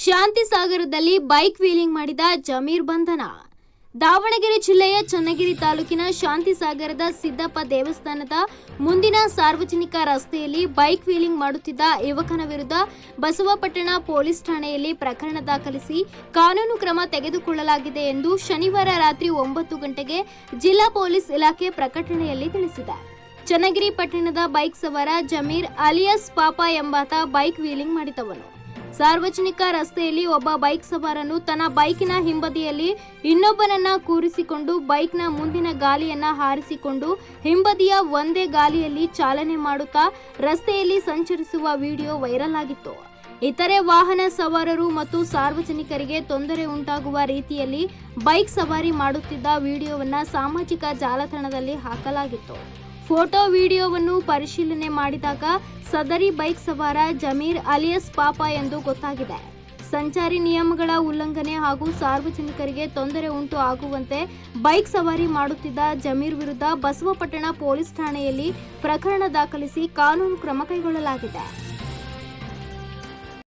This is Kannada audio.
ಶಾಂತಿಸಾಗರದಲ್ಲಿ ಬೈಕ್ ವೀಲಿಂಗ್ ಮಾಡಿದ ಜಮೀರ್ ಬಂಧನ. ದಾವಣಗೆರೆ ಜಿಲ್ಲೆಯ ಚನ್ನಗಿರಿ ತಾಲೂಕಿನ ಶಾಂತಿಸಾಗರದ ಸಿದ್ದಪ್ಪ ದೇವಸ್ಥಾನದ ಮುಂದಿನ ಸಾರ್ವಜನಿಕ ರಸ್ತೆಯಲ್ಲಿ ಬೈಕ್ ವೀಲಿಂಗ್ ಮಾಡುತ್ತಿದ್ದ ಯುವಕನ ವಿರುದ್ಧ ಬಸವಪಟ್ಟಣ ಪೊಲೀಸ್ ಠಾಣೆಯಲ್ಲಿ ಪ್ರಕರಣ ದಾಖಲಿಸಿ ಕಾನೂನು ಕ್ರಮ ತೆಗೆದುಕೊಳ್ಳಲಾಗಿದೆ ಎಂದು ಶನಿವಾರ ರಾತ್ರಿ 9 ಗಂಟೆಗೆ ಜಿಲ್ಲಾ ಪೊಲೀಸ್ ಇಲಾಖೆ ಪ್ರಕಟಣೆಯಲ್ಲಿ ತಿಳಿಸಿದೆ. ಚನ್ನಗಿರಿ ಪಟ್ಟಣದ ಬೈಕ್ ಸವಾರ ಜಮೀರ್ ಅಲಿಯಾಸ್ ಪಾಪ ಎಂಬಾತ ಬೈಕ್ ವೀಲಿಂಗ್ ಮಾಡಿದವನು. ಸಾರ್ವಜನಿಕ ರಸ್ತೆಯಲ್ಲಿ ಒಬ್ಬ ಬೈಕ್ ಸವಾರನು ತನ್ನ ಬೈಕಿನ ಹಿಂಬದಿಯಲ್ಲಿ ಇನ್ನೊಬ್ಬನನ್ನ ಕೂರಿಸಿಕೊಂಡು ಬೈಕ್ನ ಮುಂದಿನ ಗಾಲಿಯನ್ನ ಹಾರಿಸಿಕೊಂಡು ಹಿಂಬದಿಯ ಒಂದೇ ಗಾಲಿಯಲ್ಲಿ ಚಾಲನೆ ಮಾಡುತ್ತಾ ರಸ್ತೆಯಲ್ಲಿ ಸಂಚರಿಸುವ ವಿಡಿಯೋ ವೈರಲ್ ಆಗಿತ್ತು. ಇತರೆ ವಾಹನ ಸವಾರರು ಮತ್ತು ಸಾರ್ವಜನಿಕರಿಗೆ ತೊಂದರೆ ಉಂಟಾಗುವ ರೀತಿಯಲ್ಲಿ ಬೈಕ್ ಸವಾರಿ ಮಾಡುತ್ತಿದ್ದ ವಿಡಿಯೋವನ್ನ ಸಾಮಾಜಿಕ ಜಾಲತಾಣದಲ್ಲಿ ಹಾಕಲಾಗಿತ್ತು. ಫೋಟೋ ವಿಡಿಯೋವನ್ನು ಪರಿಶೀಲನೆ ಮಾಡಿದಾಗ ಸದರಿ ಬೈಕ್ ಸವಾರ ಜಮೀರ್ ಅಲಿಯಾಸ್ ಪಾಪ ಎಂದು ಗೊತ್ತಾಗಿದೆ. ಸಂಚಾರಿ ನಿಯಮಗಳ ಉಲ್ಲಂಘನೆ ಹಾಗೂ ಸಾರ್ವಜನಿಕರಿಗೆ ತೊಂದರೆ ಉಂಟು ಆಗುವಂತೆ ಬೈಕ್ ಸವಾರಿ ಮಾಡುತ್ತಿದ್ದ ಜಮೀರ್ ವಿರುದ್ಧ ಬಸವಪಟ್ಟಣ ಪೊಲೀಸ್ ಠಾಣೆಯಲ್ಲಿ ಪ್ರಕರಣ ದಾಖಲಿಸಿ ಕಾನೂನು ಕ್ರಮ ಕೈಗೊಳ್ಳಲಾಗಿದೆ.